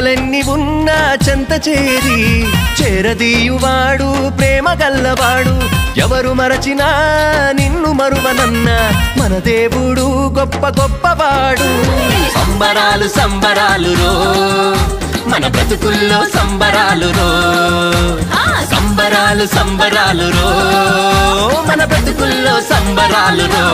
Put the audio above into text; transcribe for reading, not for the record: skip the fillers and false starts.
శ్రమలెన్ని ఉన్నా చెంత చేరి చేరదీయువాడు ప్రేమ గల్లవాడు ఎవరు మరచినా నిన్ను మరువనన్న మన దేవుడు గొప్ప గొప్పవాడు సంబరాలు సంబరాలు రో మన బ్రతుకుల్లో సంబరాలు రో సంబరాలు సంబరాలు రో మన బ్రతుకుల్లో సంబరాలు రో